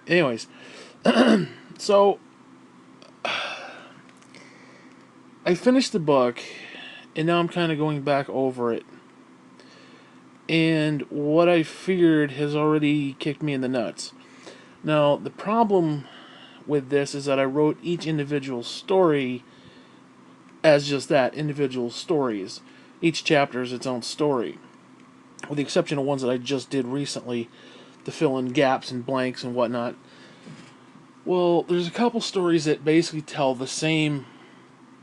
Anyways, so I finished the book, and now I'm kind of going back over it. And what I figured has already kicked me in the nuts. Now, the problem with this is that I wrote each individual story as just that, individual stories. Each chapter is its own story, with the exception of ones that I just did recently to fill in gaps and blanks and whatnot. Well, there's a couple stories that basically tell the same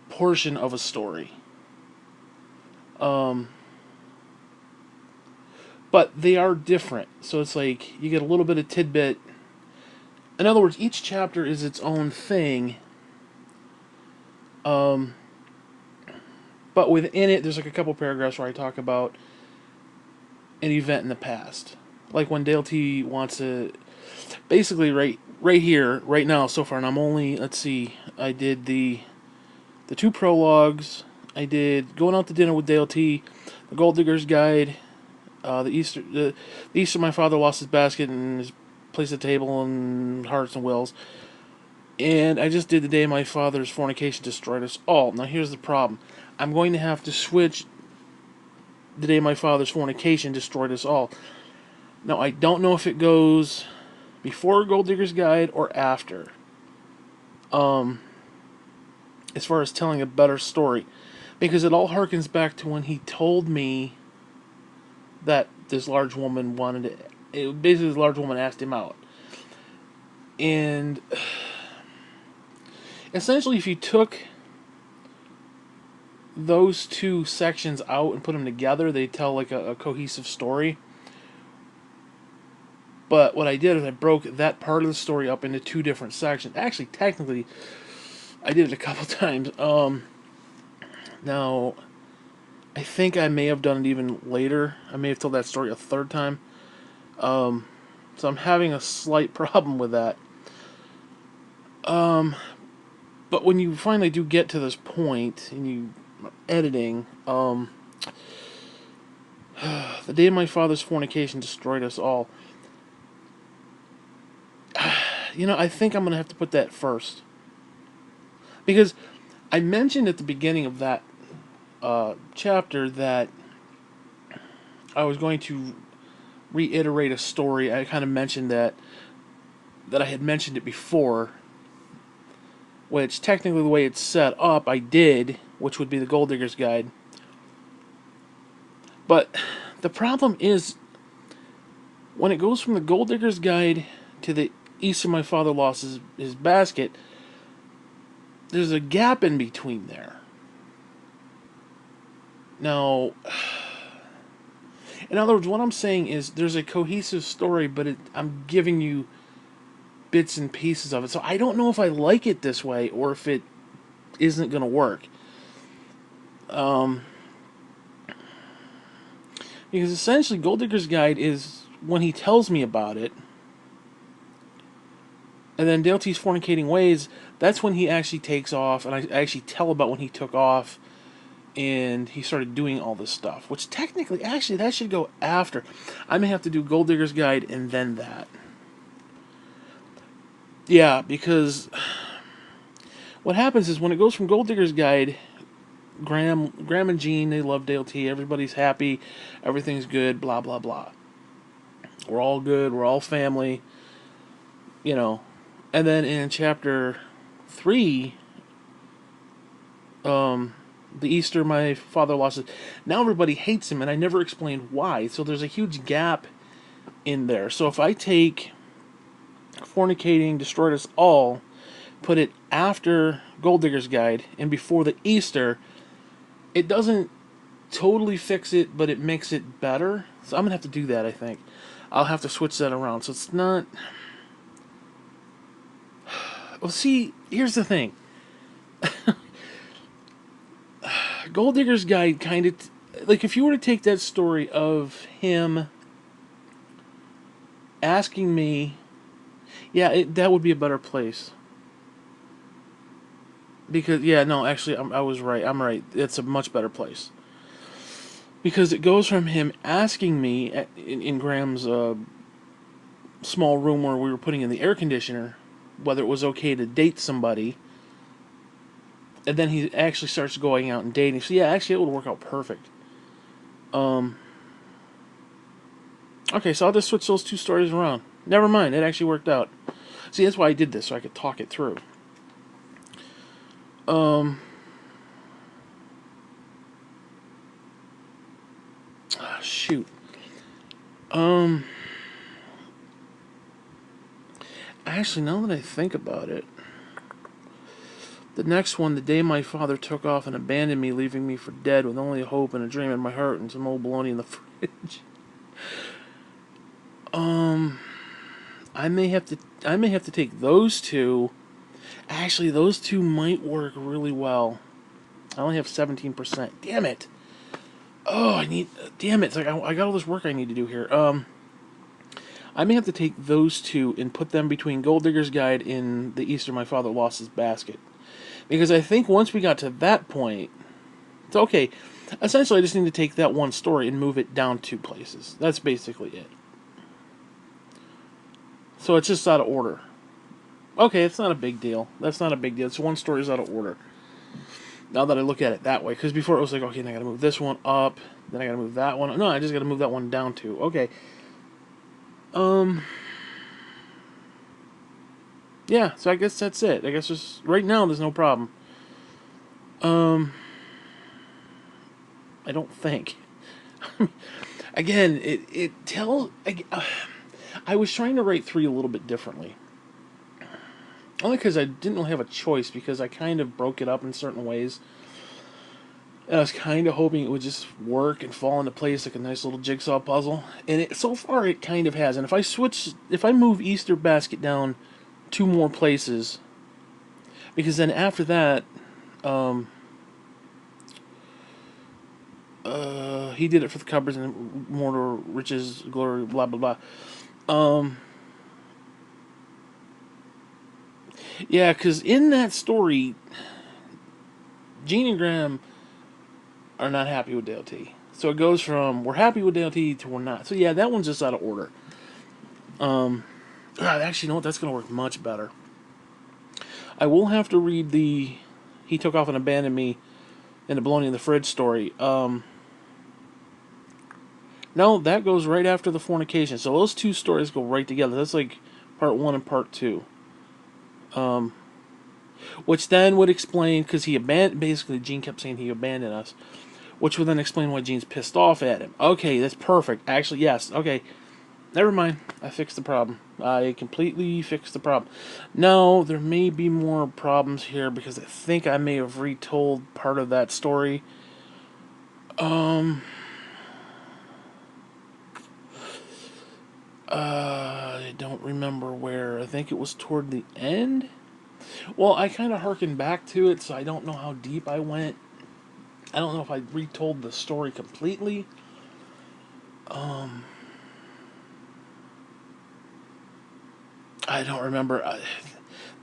portion of a story. Um, but they are different. So it's like you get a little bit of tidbit. In other words, each chapter is its own thing. Um, but within it, there's like a couple paragraphs where I talk about an event in the past, like when Dale T wants to, basically right here, right now, so far, and I'm only, let's see, I did the two prologues. I did Going Out to Dinner with Dale T, The Gold Digger's Guide, the Easter My Father Lost His Basket and His Place at the Table and Hearts and Wills. And I just did The Day My Father's Fornication Destroyed Us All. Now here's the problem. I'm going to have to switch The Day My Father's Fornication Destroyed Us All. Now I don't know if it goes before Gold Digger's Guide or after. As far as telling a better story. Because it all harkens back to when he told me that this large woman wanted to. Basically, this large woman asked him out. And essentially, if you took those two sections out and put them together, they tell like a cohesive story. But what I did is I broke that part of the story up into two different sections. Actually, technically, I did it a couple times. Now, I think I may have done it even later. I may have told that story a third time. So I'm having a slight problem with that. But when you finally do get to this point and you are editing, The Day My Father's Fornication Destroyed Us All. I think I'm going to have to put that first. Because I mentioned at the beginning of that chapter that I was going to reiterate a story. I kind of mentioned that I had mentioned it before, which technically the way it's set up, I did, which would be the Gold Digger's Guide. But the problem is, when it goes from the Gold Digger's Guide to the Easter My Father Lost His Basket, there's a gap in between there. Now, in other words, what I'm saying is there's a cohesive story, but I'm giving you bits and pieces of it. So I don't know if I like it this way or if it isn't going to work. Because essentially, Gold Digger's Guide is when he tells me about it, and then Dale T's Fornicating Ways, that's when he actually takes off, and I actually tell about when he took off and he started doing all this stuff, which technically, actually, that should go after. I may have to do Gold Digger's Guide and then that. Yeah, because what happens is when it goes from Gold Digger's Guide, Graham and Jean, they love Dale T. Everybody's happy, everything's good, blah blah blah. We're all good. We're all family. And then in chapter 3, the Easter My Father Lost It. Now everybody hates him, and I never explained why. So there's a huge gap in there. So if I take Fornicating Destroyed Us All, put it after Gold Digger's Guide and before the Easter, it doesn't totally fix it, but it makes it better. So I'm going to have to do that, I think. I'll have to switch that around. So it's not... Well, see, here's the thing. Gold Digger's Guide kind of... Like, if you were to take that story of him asking me... Yeah, that would be a better place. Because, yeah, no, actually, I was right. I'm right. It's a much better place. Because it goes from him asking me in Graham's small room where we were putting in the air conditioner, whether it was okay to date somebody. And then he actually starts going out and dating. So yeah, actually it would work out perfect. Um, okay, so I'll just switch those two stories around. Never mind, it actually worked out. See, that's why I did this, so I could talk it through. Um, shoot. Um, actually, now that I think about it, the next one, the day my father took off and abandoned me, leaving me for dead with only a hope and a dream in my heart and some old bologna in the fridge. Um, I may have to, I may have to take those two. Actually, those two might work really well. I only have 17%. Damn it. Oh, I need. Damn it. It's like I got all this work I need to do here. I may have to take those two and put them between Gold Digger's Guide and The Easter My Father Lost His Basket. Because I think once we got to that point, it's okay. Essentially, I just need to take that one story and move it down 2 places. That's basically it. So it's just out of order. Okay, it's not a big deal. That's not a big deal. It's one story's out of order. Now that I look at it that way, because before it was like, okay, then I got to move this one up, then I got to move that one. No, I just got to move that one down 2. Okay. Um. Yeah, so I guess that's it. I guess just right now there's no problem. Um. I don't think. Again, it tells. I was trying to write 3 a little bit differently. Only because I didn't really have a choice, because I kind of broke it up in certain ways. And I was kind of hoping it would just work and fall into place like a nice little jigsaw puzzle. And so far it kind of has. And if I move Easter Basket down 2 more places, because then after that, um, he did it for the cupboards and mortar, riches, glory, blah blah blah. Yeah, because in that story, Gene and Graham are not happy with Dale T. So it goes from we're happy with Dale T to we're not. So yeah, that one's just out of order. Actually, you know what? That's going to work much better. I will have to read the He Took Off and Abandoned Me and the Bologna in the Fridge story. No, that goes right after the fornication. So those 2 stories go right together. That's like part 1 and part 2. Which then would explain, because he abandoned, basically Gene kept saying he abandoned us, which would then explain why Gene's pissed off at him. Okay, that's perfect. Actually, yes. Okay, never mind. I fixed the problem. I completely fixed the problem. No, there may be more problems here, because I think I may have retold part of that story. I don't remember where. I think it was toward the end. Well, I kind of harkened back to it, so I don't know how deep I went. I don't know if I retold the story completely. I don't remember.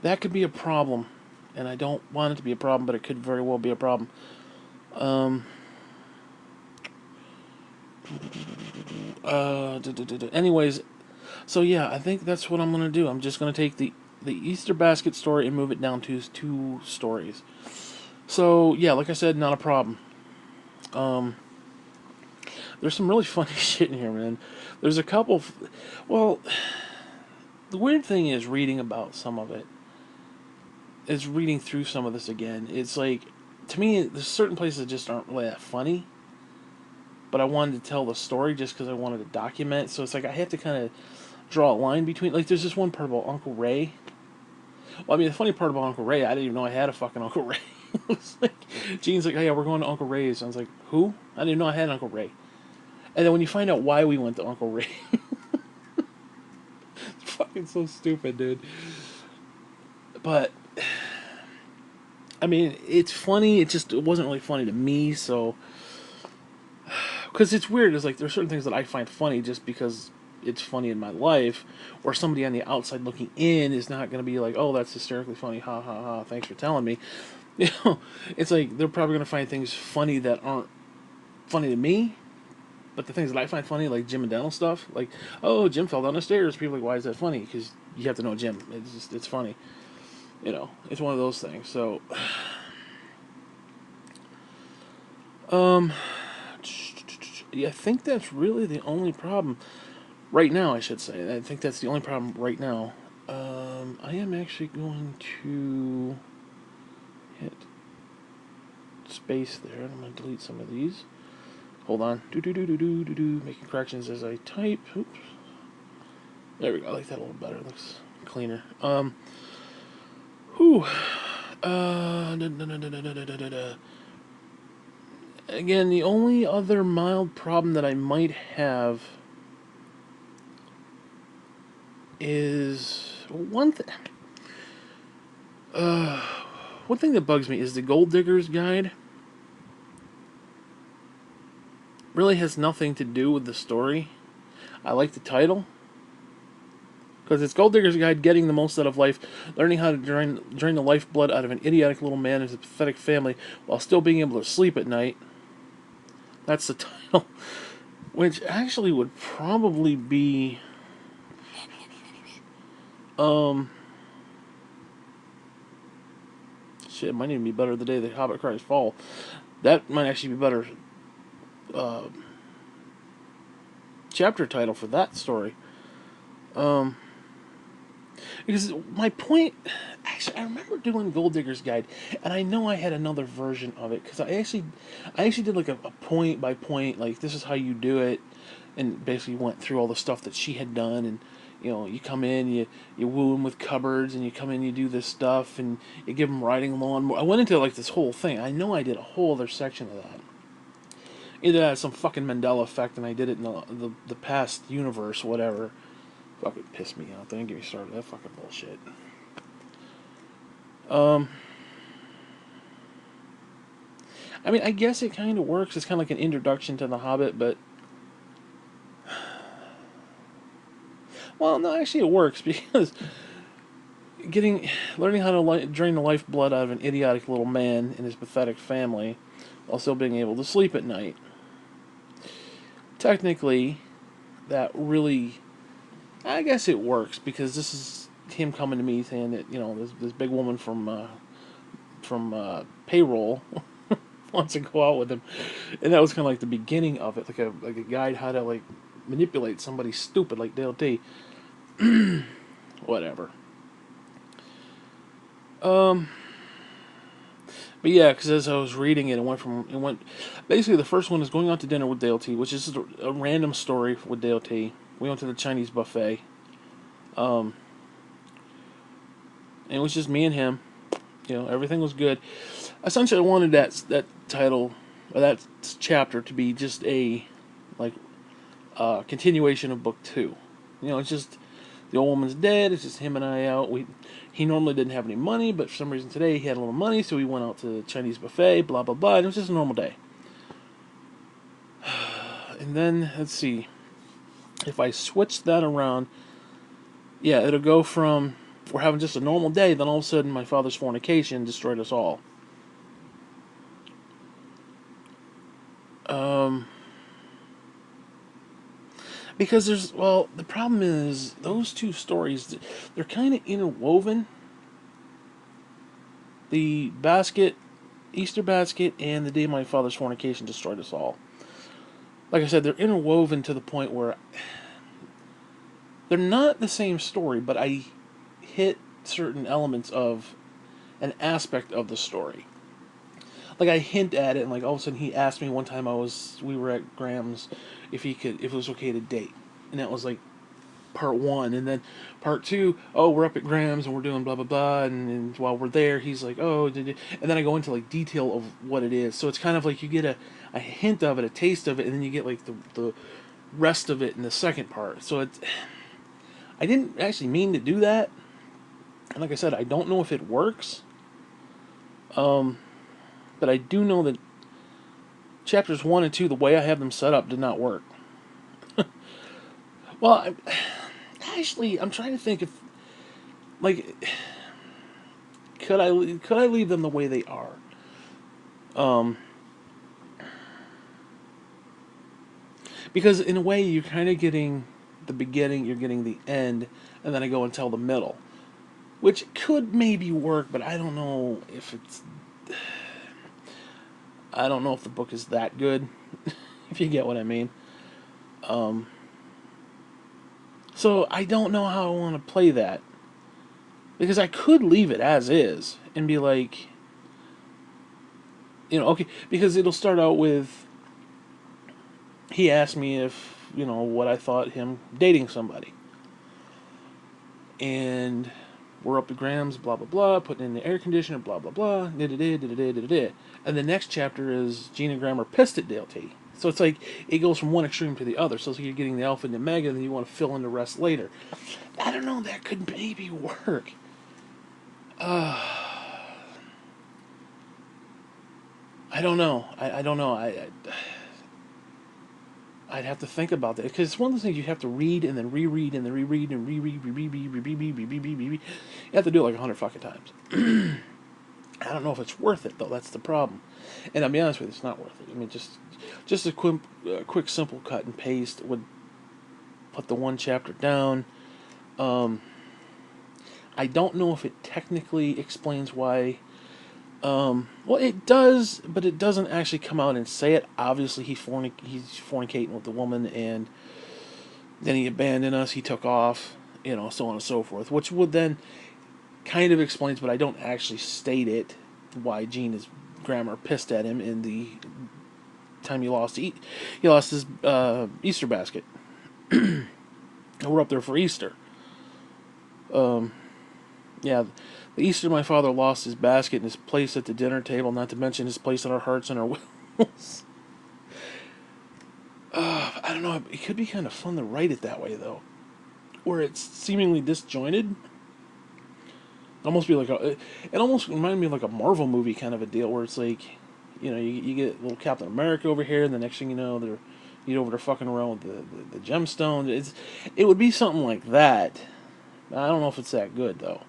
That could be a problem, and I don't want it to be a problem, but it could very well be a problem. Um, Anyways, so yeah, I think that's what I'm gonna do. I'm just gonna take the Easter basket story and move it down to 2 stories. So yeah, like I said, not a problem. Um, there's some really funny shit in here, man. There's a couple. Well, the weird thing is reading about some of it. Is reading through some of this again. It's like, to me, there's certain places that just aren't really that funny. But I wanted to tell the story just because I wanted to document. So it's like I have to kind of draw a line between. Like, there's this one part about Uncle Ray. Well, I mean, the funny part about Uncle Ray, I didn't even know I had a fucking Uncle Ray. It's like, Gene's like, oh yeah, we're going to Uncle Ray's. I was like, who? I didn't know I had Uncle Ray. And then when you find out why we went to Uncle Ray, it's fucking so stupid, dude. But I mean, it's funny. It wasn't really funny to me. So, because it's weird. It's like there's certain things that I find funny just because it's funny in my life, or somebody on the outside looking in is not going to be like, oh, that's hysterically funny, ha ha ha. Thanks for telling me. You know, it's like they're probably going to find things funny that aren't funny to me. But the things that I find funny, like Jim and Dental stuff, like, oh, Jim fell down the stairs. People are like, why is that funny? Because you have to know Jim. It's funny. It's one of those things. So, um, yeah, I think that's really the only problem right now. I should say. I think that's the only problem right now. I am actually going to hit space there. I'm going to delete some of these. Hold on. Making corrections as I type. Oops. There we go. I like that a little better. It looks cleaner. Whew. Again, the only other mild problem that I might have is one thing that bugs me is the Gold Digger's Guide. Really has nothing to do with the story. I like the title because it's Gold Digger's Guide: Getting the Most Out of Life, learning how to drain the lifeblood out of an idiotic little man and his pathetic family while still being able to sleep at night. That's the title, which actually would probably be shit. It might even be better the day the Hobbit cries fall. That might actually be better chapter title for that story. Because my point, actually, I remember doing Gold Digger's Guide, and I know I had another version of it because I actually did like a point by point, like this is how you do it, and basically went through all the stuff that she had done, and you come in, you woo them with cupboards, and you come in, you do this stuff, and you give them riding lawnmower. I went into like this whole thing. I know I did a whole other section of that. Either that had some fucking Mandela effect, and I did it in the past universe, whatever. Fucking pissed me off. Don't get me started. That fucking bullshit. I mean, I guess it kind of works. It's kind of like an introduction to The Hobbit, but well, no, actually, it works because learning how to drain the lifeblood out of an idiotic little man and his pathetic family, while still being able to sleep at night. Technically, that really, I guess it works because this is him coming to me saying that this big woman from payroll wants to go out with him, and that was kind of like the beginning of it, like a guide how to like manipulate somebody stupid like Dale T. Whatever. But yeah, because as I was reading it, it went basically the first one is going out to dinner with Dale T, which is a random story with Dale T. We went to the Chinese buffet, and it was just me and him. Everything was good. Essentially, I wanted that title or that chapter to be just a like continuation of book 2. It's just the old woman's dead. It's just him and I out. He normally didn't have any money, but for some reason today he had a little money, so we went out to the Chinese buffet. Blah blah blah. And it was just a normal day. And then let's see, if I switch that around, yeah, it'll go from we're having just a normal day, then all of a sudden my father's fornication destroyed us all. Because the problem is those two stories, they're kind of interwoven. The Easter basket, and the day my father's fornication destroyed us all. Like I said, they're interwoven to the point where they're not the same story, but I hit certain elements of an aspect of the story. Like I hint at it, and like all of a sudden he asked me one time we were at Graham's if it was okay to date, and that was like part 1, and then part 2, oh, we're up at Graham's and we're doing blah blah blah, and while we're there he's like, oh, and then I go into like detail of what it is, so it's kind of like you get a hint of it, a taste of it, and then you get like the rest of it in the second part. So I didn't actually mean to do that, and like I said, I don't know if it works. But I do know that chapters 1 and 2, the way I have them set up, did not work. Well, I'm trying to think if, like, could I leave them the way they are? because in a way you're kind of getting the beginning, you're getting the end, and then I go and tell the middle, which could maybe work, but I don't know if it's. I don't know if the book is that good, if you get what I mean. Um, so I don't know how I want to play that. Because I could leave it as is and be like, okay, because it'll start out with he asked me if, what I thought him dating somebody. And we're up to grams, blah, blah, blah, putting in the air conditioner, blah, blah, blah, da-da-da, da-da-da, da-da-da. And the next chapter is Gene and Graham are pissed at Dale T. So it's like, it goes from one extreme to the other. So it's like you're getting the alpha and the omega, and then you want to fill in the rest later. I don't know, that could maybe work. I don't know. I don't know. I'd have to think about that because it's one of those things you have to read and then reread and then reread and reread, reread. You have to do it like 100 fucking times. I don't know if it's worth it though. That's the problem. And I'll be honest with you, it's not worth it. I mean, just a quick, simple cut and paste would put the one chapter down. I don't know if it technically explains why. Well, it does, but it doesn't actually come out and say it. Obviously, he's fornicating with the woman, and then he abandoned us. He took off, so on and so forth. Which would then kind of explains, but I don't actually state it, why Gene is Graham are pissed at him in the time he lost his Easter basket. And we're up there for Easter. Yeah, the Easter my father lost his basket and his place at the dinner table, not to mention his place in our hearts and our wills. I don't know, it could be kind of fun to write it that way, though. Where it's seemingly disjointed. Almost be like it almost reminded me of like a Marvel movie kind of a deal, where it's like, you get little Captain America over here, and the next thing you know, you're over there fucking around with the gemstone. It would be something like that. I don't know if it's that good, though.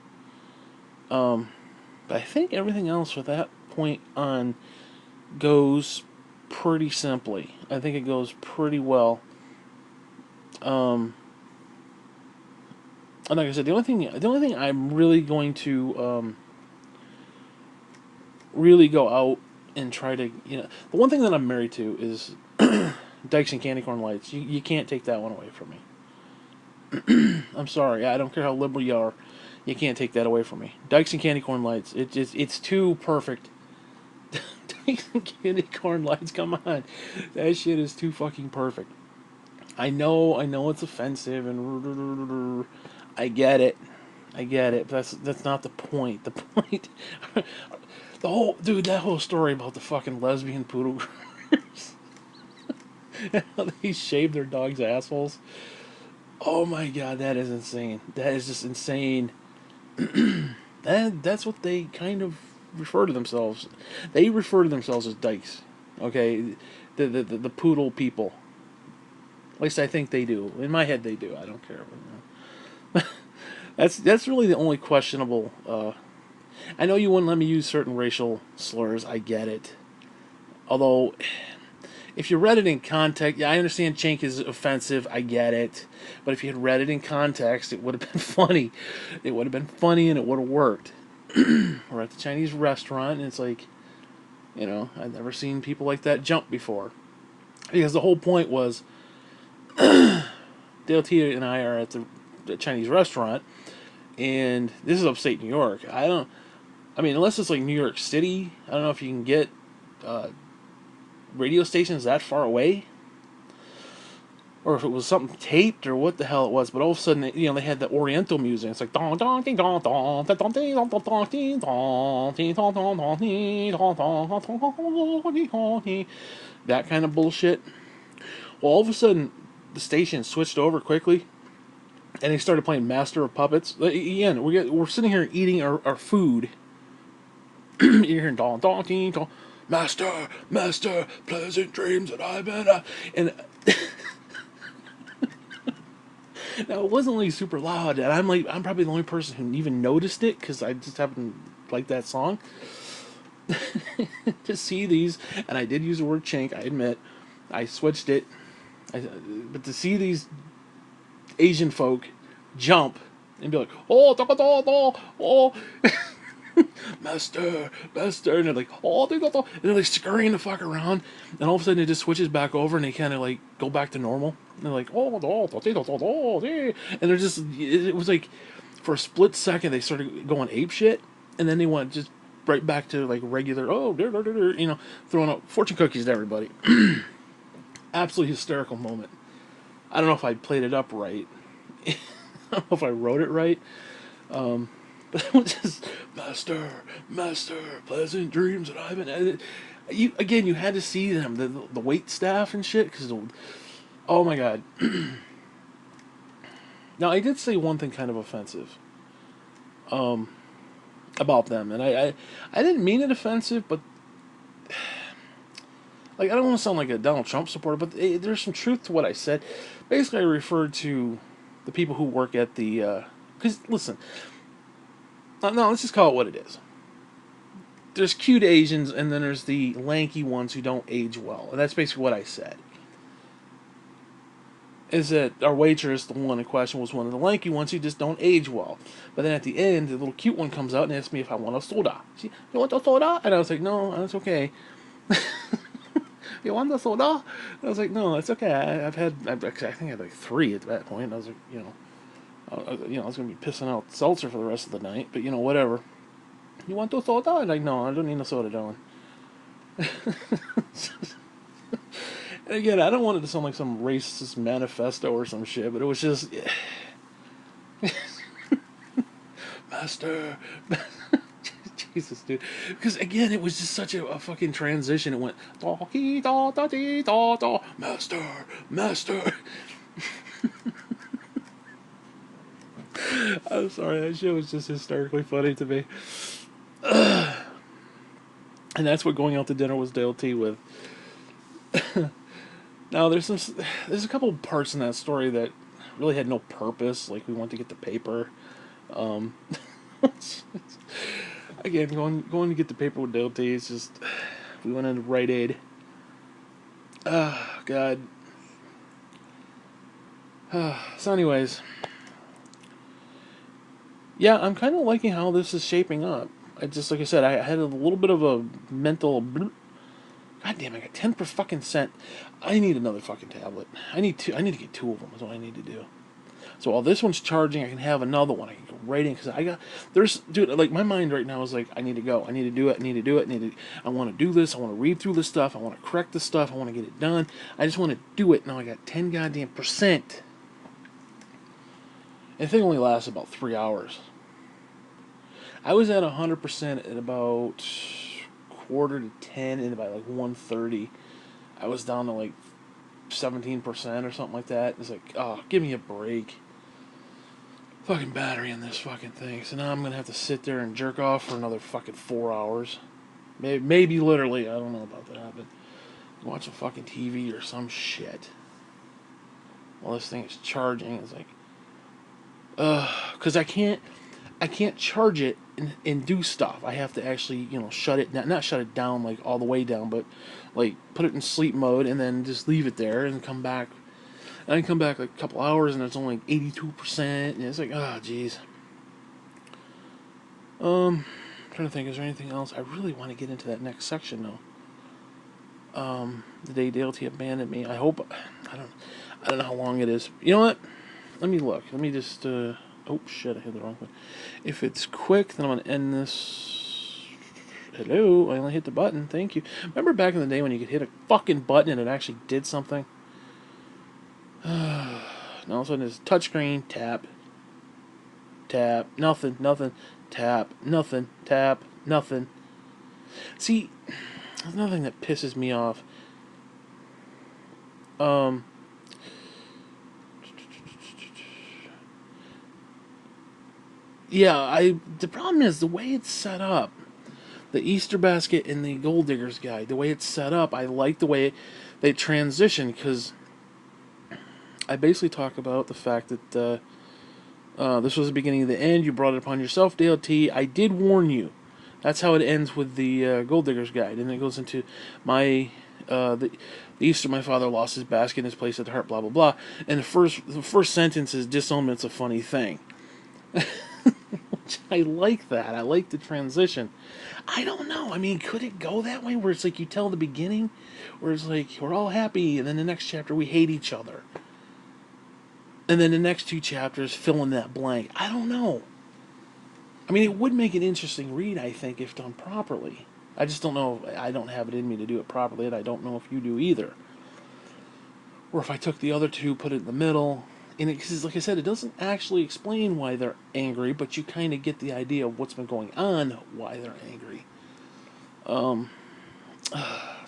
But I think everything else from that point on goes pretty simply. I think it goes pretty well. And like I said, the only thing I'm really going to really go out and try to, the one thing that I'm married to is Dykes and Candy Corn Lights. You can't take that one away from me. I'm sorry. I don't care how liberal you are. You can't take that away from me. Dykes and Candy Corn Lights. It's too perfect. Dykes and Candy Corn Lights. Come on, that shit is too fucking perfect. I know it's offensive and I get it. But that's not the point. The point, that whole story about the fucking lesbian poodle groomers. How they shave their dogs' assholes. Oh my god, that is insane. That is just insane. That's what they kind of refer to themselves. They refer to themselves as dykes. Okay, the poodle people. At least I think they do. In my head, they do. I don't care. That's really the only questionable. I know you wouldn't let me use certain racial slurs. I get it. Although, if you read it in context, yeah, I understand chink is offensive. I get it. But if you had read it in context, it would have been funny. It would have been funny and it would have worked. We're at the Chinese restaurant and it's like, I've never seen people like that jump before. Because the whole point was, Dale T and I are at the Chinese restaurant, and this is upstate New York. Unless it's like New York City, I don't know if you can get radio stations that far away, or if it was something taped or what the hell it was. But all of a sudden, they had the Oriental music. It's like don don ding don don don don don don ding don ding don don don ding don don don, that kind of bullshit. Well, all of a sudden, the station switched over quickly, and they started playing Master of Puppets. Again, we're sitting here eating our food. You're hearing don don ding don, Master, pleasant dreams that I've been and now it wasn't like super loud, and I'm probably the only person who even noticed it because I just happen to like that song. To see these, and I did use the word chink. I admit, I switched it. But to see these Asian folk jump and be like, oh, da, da, da, da, oh, master, master, and they're like, oh, da, da, da, and they're like scurrying the fuck around, and all of a sudden it just switches back over, and they kind of like go back to normal. And they're like, oh, da, da, da, da, da, da, and they're just, it was like, for a split second they started going ape shit, and then they went just right back to like regular, oh, you know, throwing out fortune cookies to everybody. Absolutely hysterical moment. I don't know if I played it up right. I don't know if I wrote it right. But it was just, master, master, pleasant dreams that I've been. You again, you had to see them, the wait staff and shit, because oh my god. Now I did say one thing kind of offensive, about them, and I didn't mean it offensive, but like I don't want to sound like a Donald Trump supporter, but there's some truth to what I said. Basically, I referred to the people who work at the. Because listen, no, let's just call it what it is. There's cute Asians, and then there's the lanky ones who don't age well, and that's basically what I said. Is that our waitress, the one in question, was one of the lanky ones who just don't age well. But then at the end, the little cute one comes out and asks me if I want a soda. You want a soda? And I was like, no, that's okay. You want the soda? And I was like, no, it's okay. I think I had like 3 at that point. I was like, I was gonna be pissing out seltzer for the rest of the night, but whatever. You want a soda? And like, no, I don't need a soda, darling. And again, I don't want it to sound like some racist manifesto or some shit, but it was just, master, Jesus, dude. Because again, it was just such a fucking transition. It went da da da da da, master, master. I'm sorry, that shit was just hysterically funny to me. And that's what going out to dinner was Dale T with. Now there's a couple parts in that story that really had no purpose. Like we went to get the paper. Um, Again, going to get the paper with Dale T. It's just we went into Rite Aid. God. So, anyways, yeah, I'm kind of liking how this is shaping up. Like I said, I had a little bit of a mental. God damn, I got 10 per fucking cent. I need another fucking tablet. I need to get 2 of them. Is what I need to do. So while this one's charging, I can have another one. I can go right in because dude, like my mind right now is like, I need to go. I need to do it. I want to do this. I want to read through this stuff. I want to correct this stuff. I want to get it done. I just want to do it. Now I got 10 goddamn percent. And the thing only lasts about 3 hours. I was at 100% at about 9:45, and by like 1:30, I was down to like 17% or something like that. It's like, oh, give me a break. Fucking battery in this fucking thing. So now I'm gonna have to sit there and jerk off for another fucking 4 hours. Maybe literally, I don't know about that, but watch a fucking TV or some shit while this thing is charging. It's like, because I can't charge it and do stuff. I have to actually, shut it down. Not shut it down like all the way down, but like put it in sleep mode and then just leave it there and come back. And I come back like a couple hours and it's only like 82%. And it's like, oh, jeez. I'm trying to think, is there anything else? I really want to get into that next section though. The day Dale T abandoned me. I hope. I don't know how long it is. You know what? Let me look. Let me just. Oh shit! I hit the wrong one. If it's quick, then I'm gonna end this. Hello, I only hit the button. Thank you. Remember back in the day when you could hit a fucking button and it actually did something? Now all of a sudden it's touchscreen, tap, nothing, tap, nothing, tap, nothing. See, there's nothing that pisses me off. Yeah, the problem is the way it's set up. The Easter basket and the Gold Digger's Guide, the way it's set up, I like the way they transition, because I basically talk about the fact that this was the beginning of the end. You brought it upon yourself, Dale T. I did warn you. That's how it ends with the Gold Digger's Guide, and it goes into my The Easter my father lost his basket in his place at the heart, blah blah blah. And the first sentence is disownment's a funny thing. Which I like that. I like the transition. I don't know. I mean, could it go that way where it's like you tell the beginning, where it's like we're all happy, and then the next chapter we hate each other, and then the next two chapters fill in that blank. I don't know. I mean, it would make an interesting read, I think, if done properly. I just don't know. I don't have it in me to do it properly, and I don't know if you do either. Or if I took the other two, put it in the middle, and because like I said, it doesn't actually explain why they're angry, but you kind of get the idea of what's been going on, why they're angry. Damn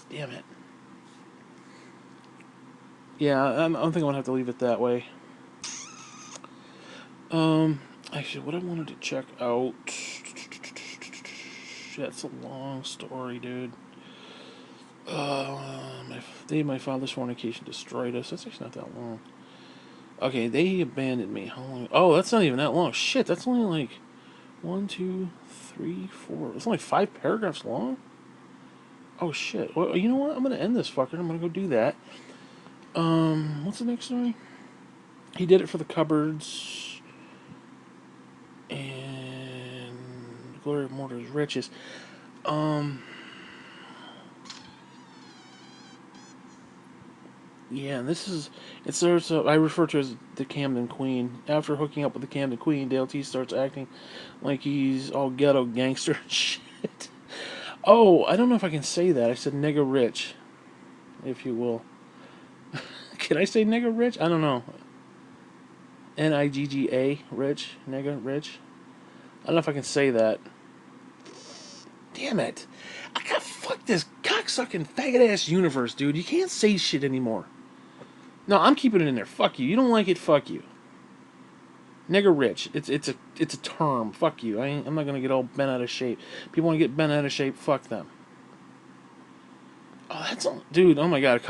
it. Yeah, I think I'm gonna have to leave it that way. Actually, what I wanted to check out. That's a long story, dude. My father's fornication destroyed us. That's actually not that long. Okay, they abandoned me. How long? Oh, that's not even that long. Shit, that's only like 1, 2, 3, 4. It's only 5 paragraphs long. Oh shit. Well, you know what? I'm gonna end this fucker. I'm gonna go do that. What's the next story? He did it for the cupboards and Glory of Mortar's Riches. Yeah, and this is it starts. I refer to as the Camden Queen. After hooking up with the Camden Queen, Dale T starts acting like he's all ghetto gangster and shit. Oh, I don't know if I can say that. I said nigga rich, if you will. Can I say nigga rich? I don't know. Nigga rich, nigga rich. I don't know if I can say that. Damn it! I got fuck this cocksucking faggot ass universe, dude. You can't say shit anymore. No, I'm keeping it in there. Fuck you. You don't like it? Fuck you. Nigger rich. It's a term. Fuck you. I'm not gonna get all bent out of shape. People want to get bent out of shape. Fuck them. Oh, that's all, dude. Oh my god.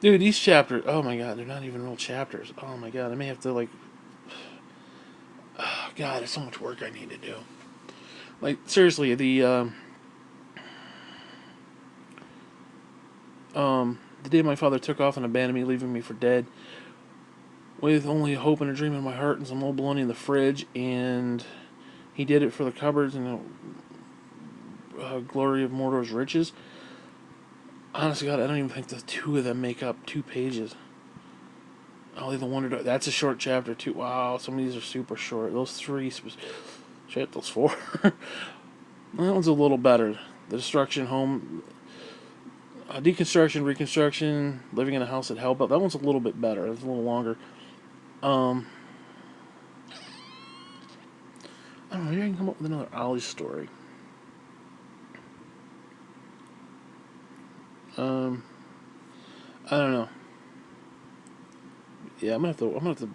Dude, these chapters. Oh my god, they're not even real chapters. Oh my god, I may have to like. Oh god, there's so much work I need to do. Like seriously, the day my father took off and abandoned me, leaving me for dead, with only a hope and a dream in my heart and some old bologna in the fridge, and he did it for the cupboards and the glory of Mordor's riches. Honestly, God, I don't even think the two of them make up 2 pages. Only the Wonder Dog. That's a short chapter too. Wow, some of these are super short. Those 3, shit, those 4. That one's a little better. The Destruction Home, Deconstruction, Reconstruction, Living in a House at Hellbelt. That one's a little bit better. It's a little longer. I don't know. Maybe I can come up with another Ollie story. I don't know. Yeah, I'm gonna have to.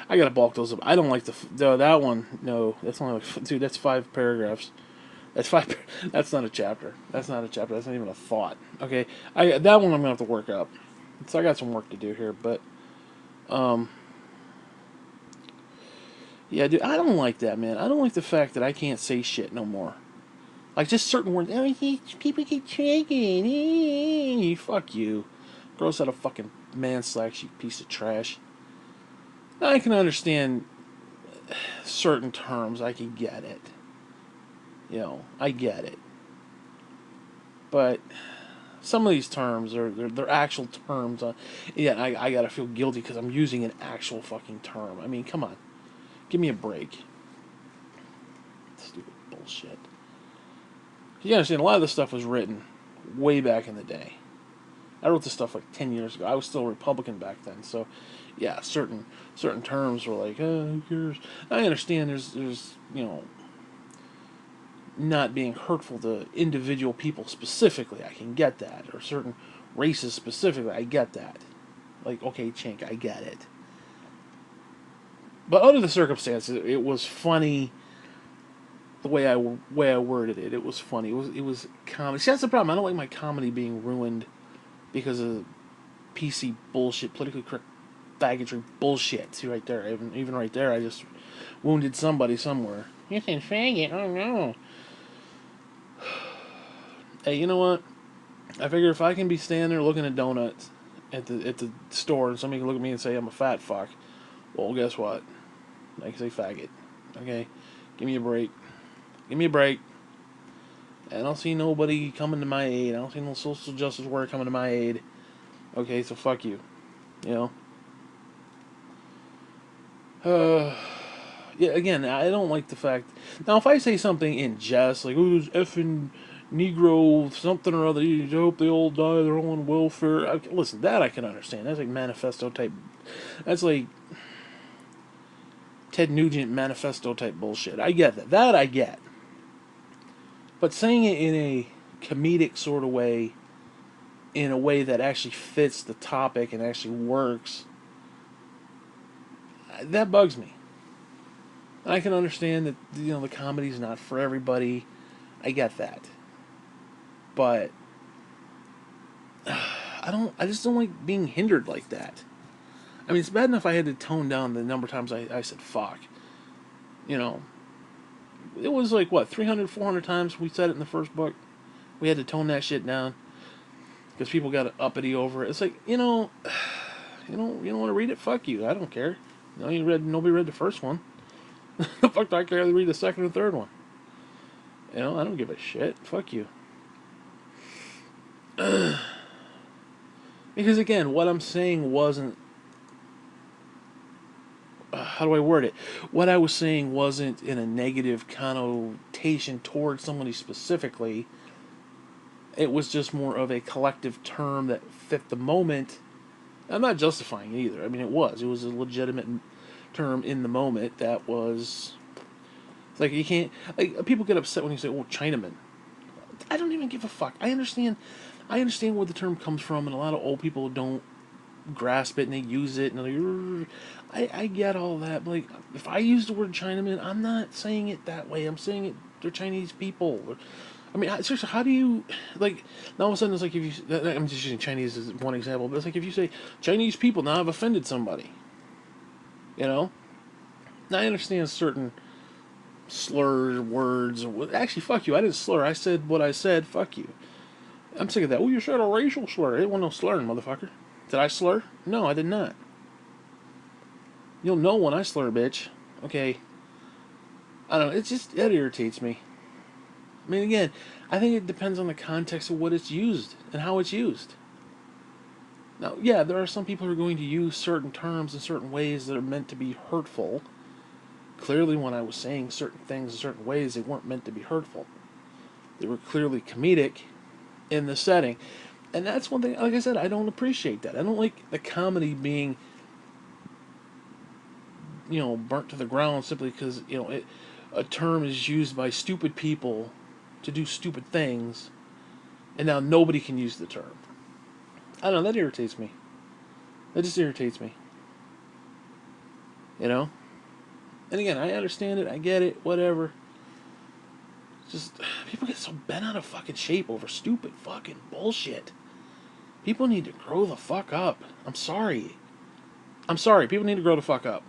I gotta bulk those up. I don't like that one. No, that's only like, dude. That's 5 paragraphs. That's 5. That's not a chapter. That's not a chapter. That's not even a thought. Okay, that one I'm gonna have to work up. So I got some work to do here, but yeah, dude. I don't like that, man. I don't like the fact that I can't say shit no more. Like just certain words. Oh, people keep tricking. Fuck you. Gross out of fucking man slacks, you piece of trash. I can understand certain terms. I can get it. I get it. But some of these terms are they're actual terms. Yeah, I gotta feel guilty because I'm using an actual fucking term. I mean, come on, give me a break. Stupid bullshit. You understand? A lot of this stuff was written way back in the day. I wrote this stuff like 10 years ago. I was still a Republican back then, so yeah, certain terms were like, who cares? I understand. There's not being hurtful to individual people specifically. I can get that, or certain races specifically. I get that. Like, okay, Chink, I get it. But under the circumstances, it was funny. The way I worded it, it was funny. It was comedy. See, that's the problem. I don't like my comedy being ruined because of PC bullshit, politically correct faggotry bullshit. See right there, even right there, I just wounded somebody somewhere. You said faggot? Oh no. Hey, you know what? I figure if I can be standing there looking at donuts at the store and somebody can look at me and say I'm a fat fuck, well, guess what? I can say faggot. Okay? Give me a break. Give me a break. I don't see nobody coming to my aid. I don't see no social justice work coming to my aid. Okay, so fuck you. You know? Yeah, again, I don't like the fact. Now, if I say something in jest, like, oh, there's effing Negro something or other, you hope they all die, they're all on welfare. Listen, that I can understand. That's like manifesto type. That's like Ted Nugent manifesto type bullshit. I get that. That I get. But saying it in a comedic sort of way, in a way that actually fits the topic and actually works, that bugs me. I can understand that the comedy's not for everybody. I get that, but I just don't like being hindered like that. I mean, it's bad enough I had to tone down the number of times I said fuck. You know, it was like what 300, 400 times we said it in the first book. We had to tone that shit down because people got uppity over it. It's like you don't want to read it. Fuck you. I don't care. Nobody read the first one. The fuck do I care? They read the second and third one. I don't give a shit. Fuck you. Because again, what I'm saying wasn't. How do I word it? What I was saying wasn't in a negative connotation towards somebody specifically. It was just more of a collective term that fit the moment. I'm not justifying it either. I mean, it was. It was a legitimate term in the moment that was. It's like you can't. Like people get upset when you say, "Oh, Chinaman." I don't even give a fuck. I understand. I understand where the term comes from, and a lot of old people don't grasp it and they use it, and they're like, I get all that. But like, if I use the word Chinaman, I'm not saying it that way. I'm saying it. They're Chinese people. I mean, seriously, how do you like? Now all of a sudden, it's like if you. I'm just using Chinese as one example, but it's like if you say Chinese people, now I've offended somebody. You know. Now I understand certain slur words. Actually, fuck you. I didn't slur. I said what I said. Fuck you. I'm sick of that. Oh, you said a racial slur. I didn't want no slurring, motherfucker. Did I slur? No, I did not. You'll know when I slur, bitch. Okay. I don't know. It irritates me. I mean, again, I think it depends on the context of what it's used and how it's used. Now, yeah, there are some people who are going to use certain terms in certain ways that are meant to be hurtful. Clearly, when I was saying certain things in certain ways, they weren't meant to be hurtful. They were clearly comedic in the setting. And that's one thing, like I said, I don't appreciate that. I don't like the comedy being, burnt to the ground simply because, a term is used by stupid people to do stupid things, and now nobody can use the term. I don't know, that irritates me. That just irritates me. You know? And again, I understand it, I get it, whatever. It's just, people get so bent out of fucking shape over stupid fucking bullshit. People need to grow the fuck up. I'm sorry. People need to grow the fuck up.